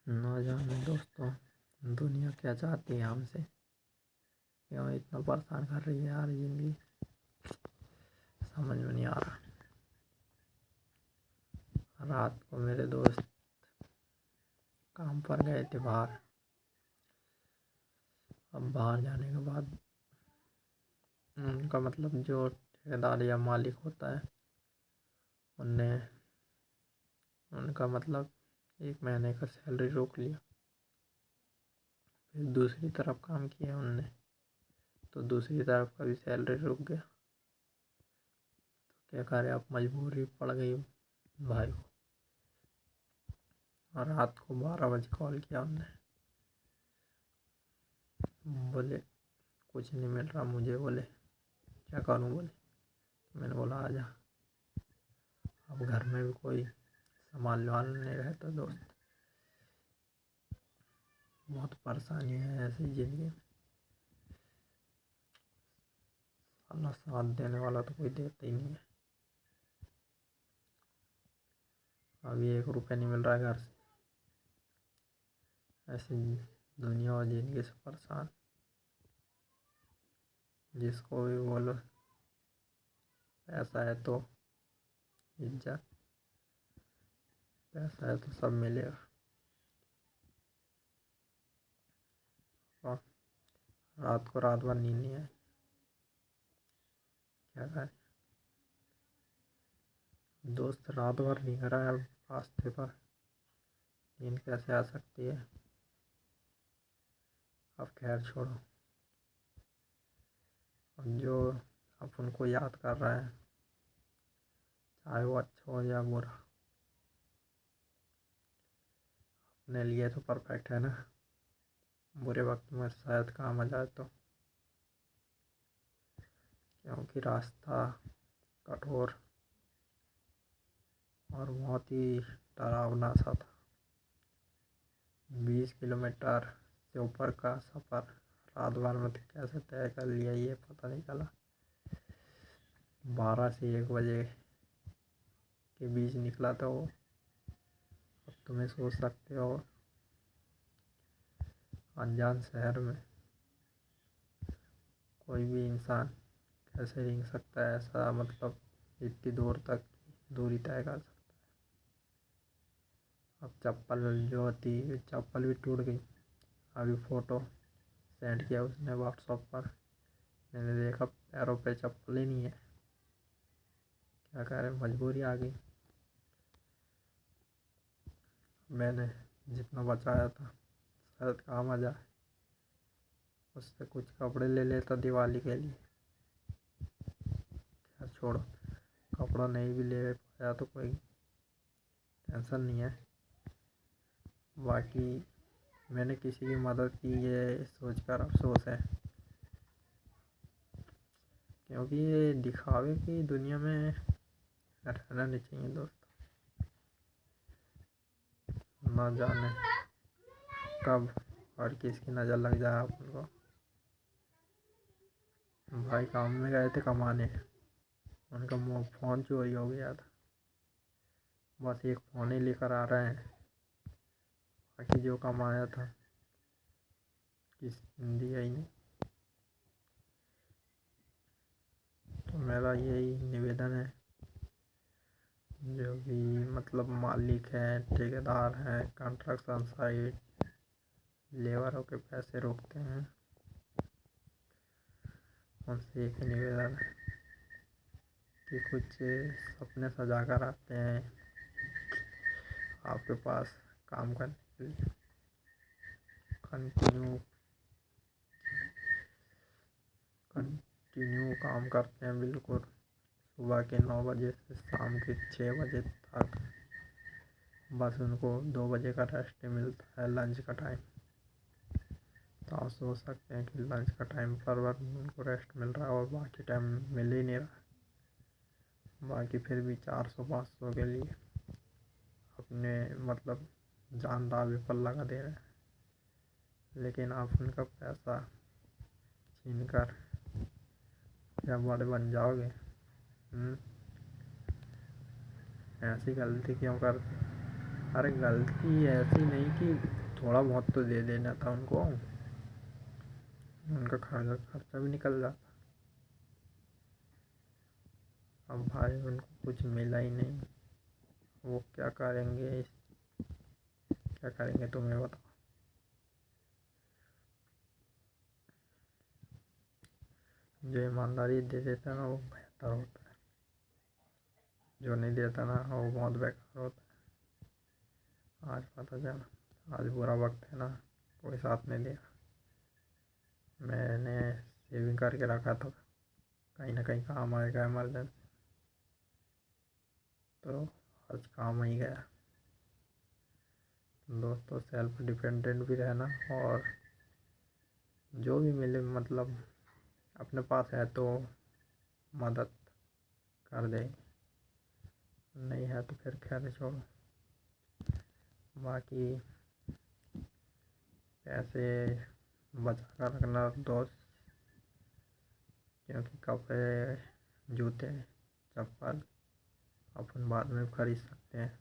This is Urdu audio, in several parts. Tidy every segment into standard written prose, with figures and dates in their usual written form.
نہ جانے دوستوں دنیا کیا چاہتی ہے ہم سے، کیوں اتنا پریشان کر رہی ہے یار زندگی، سمجھ میں نہیں آ رہا۔ رات کو میرے دوست کام پر گئے تھے باہر۔ اب باہر جانے کے بعد ان کا مطلب جو ٹھیکیدار یا مالک ہوتا ہے ان کا مطلب 1 مہینے کا سیلری روک لیا۔ پھر دوسری طرف کام کیا ان نے تو دوسری طرف کا بھی سیلری رک گیا۔ تو کیا کرے، اب مجبوری پڑ گئی بھائی کو، اور رات کو 12 بجے کال کیا ان نے، بولے کچھ نہیں مل رہا مجھے، بولے کیا کروں، بولے تو میں نے بولا آ جا۔ اب گھر میں بھی کوئی سنبھالنے والا نہیں رہتا دوست، بہت پریشانی ہے ایسی زندگی میں، اللہ ساتھ دینے والا تو کوئی دیتا ہی نہیں ہے۔ ابھی 1 روپیہ نہیں مل رہا ہے گھر سے، ایسی دنیا اور زندگی سے پریشان۔ جس کو بھی بولو پیسہ ہے تو عزت، پیسہ ہے تو سب ملے گا۔ اور رات بھر نیند نہیں آئی، کیا کریں دوست، رات بھر نہیں کرا ہے، اب راستے پر نیند کیسے آ سکتی ہے۔ اب خیر چھوڑو، اب جو اپن کو یاد کر رہا ہے چاہے وہ اچھا ہو یا برا، اپنے لیے تو پرفیکٹ ہے نا، برے وقت میں شاید کام آ جائے تو، کیونکہ راستہ کٹھور اور بہت ہی ڈراونا سا تھا۔ 20 کلومیٹر سے اوپر کا سفر رات بھر میں کیسے طے کر لیا یہ پتہ نہیں چلا۔ 12 سے 1 بجے کے بیچ نکلا تھا وہ۔ اب تمہیں سوچ سکتے ہو انجان شہر میں کوئی بھی انسان کیسے رینگ سکتا ہے، ایسا مطلب اتنی دور تک دوری طے کر سکتا ہے۔ اب چپل جو ہوتی چپل بھی ٹوٹ گئی، ابھی فوٹو سینڈ کیا اس نے واٹس ایپ پر، میں نے دیکھا پیروں پہ چپل ہی نہیں ہے، کیا کریں مجبوری آ گئی۔ میں نے جتنا بچایا تھا شاید کام آ جائے، اس سے کچھ کپڑے لے لیتا دیوالی کے لیے، کیا چھوڑو، کپڑا نہیں بھی لے پایا تو کوئی ٹینشن نہیں ہے۔ باقی میں نے کسی کی مدد کی یہ سوچ کر افسوس ہے، کیونکہ یہ دکھاوے کی دنیا میں رہنا نہیں چاہیے دوست۔ نہ جانے کب اور کس کی نظر لگ جائے اپن کو۔ بھائی کام میں گئے تھے کمانے، ان کا فون چوری ہو گیا تھا، بس 1 فون ہی لے کر آ رہے ہیں، باقی جو کمایا تھا کسی نے دیا ہی نہیں۔ تو میرا یہی نویدن ہے، جو بھی مطلب مالک ہیں، ٹھیکیدار ہیں، کنسٹرکشن سائٹ لیبروں کے پیسے روکتے ہیں، ان سے ایک نویدن ہے کہ کچھ سپنے سجا کر آتے ہیں آپ کے پاس کام کرنے کے لیے، کنٹینیو کام کرتے ہیں بالکل، صبح کے 9 بجے سے شام کے 6 بجے تک، بس ان کو 2 بجے کا ریسٹ ملتا ہے، لنچ کا ٹائم۔ تو آپ سوچ سکتے ہیں کہ لنچ کا ٹائم پر ان کو ریسٹ مل رہا ہے اور باقی ٹائم مل ہی نہیں رہا، باقی پھر بھی 400-500 کے لیے اپنے مطلب جان داوی پر لگا دے رہے ہیں، لیکن آپ ان کا پیسہ چھین کر کیا بڑے بن جاؤ گے؟ ایسی غلطی کیوں کرتے؟ ارے غلطی ایسی نہیں کہ تھوڑا بہت تو دے دینا تھا ان کو، ان کا خرچہ بھی نکل جاتا. اب بھائی ان کو کچھ ملا ہی نہیں، وہ کیا کریں گے، کیا کریں گے تمہیں بتاؤ. جو ایمانداری دے دیتا ہے نا وہ بہتر ہوتا ہے، جو نہیں دیتا نا وہ بہت بیکار ہوتا ہے. آج پتہ چلا، آج برا وقت ہے نا، کوئی ساتھ نہیں دیا. میں نے سیونگ کر کے رکھا تھا، کہیں نہ کہیں کام آئے گا ایمرجنسی، تو آج کام ہی گیا. دوستوں سیلف ڈیپینڈنٹ بھی رہنا، اور جو بھی ملے مطلب اپنے پاس ہے تو مدد کر دے، نہیں ہے تو پھر خیر چھوڑو. باقی پیسے بچا کر رکھنا دوست، کیونکہ کپڑے، جوتے، چپل اپن بعد میں خرید سکتے ہیں،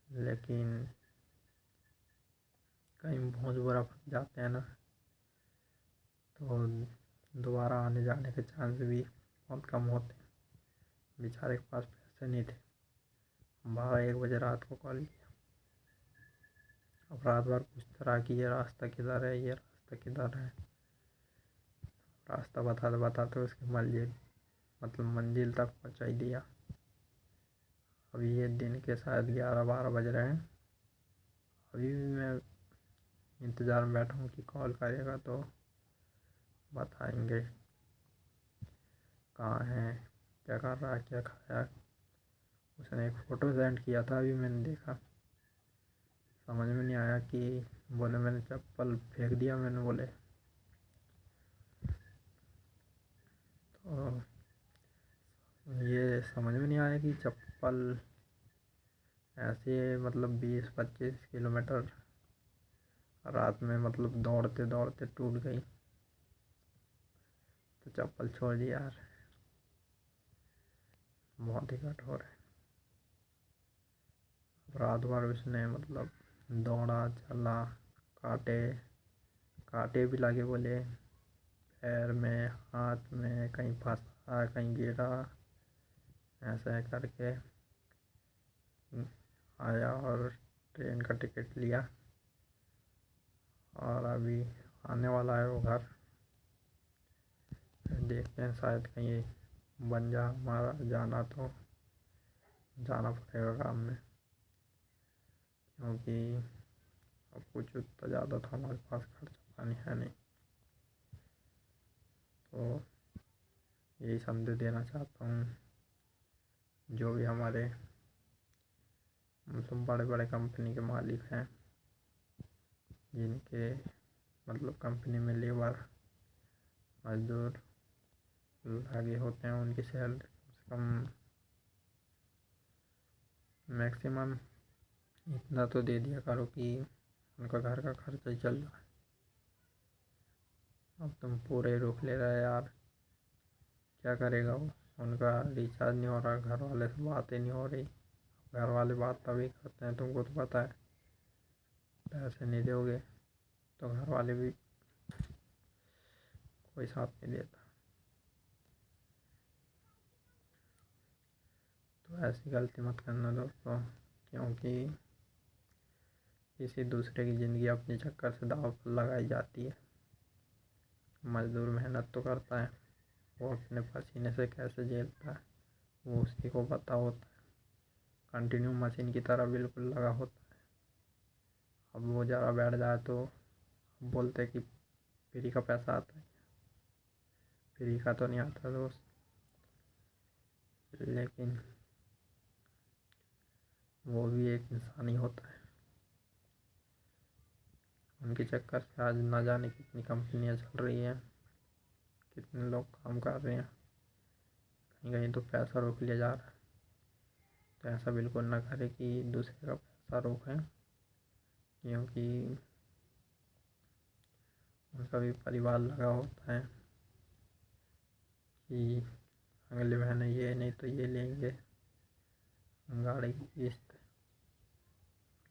لیکن کہیں بہت برا پھنس جاتے ہیں نا تو دوبارہ آنے جانے کے چانس بھی بہت کم ہوتے ہیں. بیچارے کے پاس پیسے نہیں تھے، 12-1 بجے رات کو کال کیا. اب رات بھر پوچھتا رہا کہ یہ راستہ کدھر ہے، یہ راستہ کدھر ہے. راستہ بتاتے بتاتے اس کی منزل تک پہنچا ہی دیا. ابھی یہ دن کے شاید 11-12 بج رہے ہیں، ابھی بھی میں انتظار میں بیٹھا ہوں کہ کال کرے گا تو بتائیں گے کہاں ہیں، کیا کر رہا ہے، کیا کھایا. اس نے ایک فوٹو سینڈ کیا تھا، ابھی میں نے دیکھا، سمجھ میں نہیں آیا کہ بولے میں نے چپل پھینک دیا. میں نے بولے تو یہ سمجھ میں نہیں آیا کہ چپل ایسے مطلب 20-25 کلومیٹر رات میں مطلب دوڑتے دوڑتے ٹوٹ گئی تو چپل چھوڑ دی یار، بہت ہی کٹھور ہے. رات بھر اس نے مطلب دوڑا چلا، کانٹے بھی لگے، بولے پیر میں، ہاتھ میں، کہیں پھنسا کہیں گرا. ایسا کر کے آیا اور ٹرین کا ٹکٹ لیا، اور ابھی آنے والا ہے وہ گھر. دیکھتے ہیں شاید کہیں بن جا ہمارا جانا تو جانا پڑے گا کام میں، کیونکہ اب کچھ اتنا زیادہ تو ہمارے پاس خرچہ پانی ہے نہیں. تو یہی سمجھ دینا چاہتا ہوں جو بھی ہمارے مطلب بڑے بڑے کمپنی کے مالک ہیں، جن کے مطلب کمپنی میں لیبر مزدور لگے ہوتے ہیں، ان کی سیلری کم سے کم میکسیمم اتنا تو دے دیا کرو کہ ان کا گھر کا خرچہ ہی چل رہا ہے. اب تم پورے روک لے رہا ہے یار، کیا کرے گا وہ، ان کا ریچارج نہیں ہو رہا، گھر والے سے باتیں نہیں ہو رہی. گھر والے بات تبھی کرتے ہیں، تم کو تو پتہ ہے، پیسے نہیں دو گے تو گھر والے بھی کوئی ساتھ نہیں دیتا. تو ایسی غلطی مت کرنا دوستوں، کیونکہ کسی دوسرے کی زندگی اپنے چکر سے داؤ پر لگائی جاتی ہے. مزدور محنت تو کرتا ہے، وہ اپنے پسینے سے کیسے جھیلتا ہے وہ اسی کو پتہ ہوتا ہے. کنٹینیو مشین کی طرح بالکل لگا ہوتا ہے. اب وہ ذرا بیٹھ جائے تو بولتے کہ فری کا پیسہ آتا ہے، فری کا تو نہیں آتا دوست. لیکن وہ بھی ایک انسان ہی ہوتا ہے. ان کے چکر سے آج نہ جانے کتنی کمپنیاں چل رہی ہیں، کتنے لوگ کام کر رہے ہیں، کہیں کہیں تو پیسہ روک لیا جا رہا ہے. تو ایسا بالکل نہ کرے کہ دوسرے کا پیسہ روکیں، کیونکہ ان کا بھی پریوار لگا ہوتا ہے کہ اگلے مہینے یہ نہیں تو یہ لیں گے، گاڑی کی قسط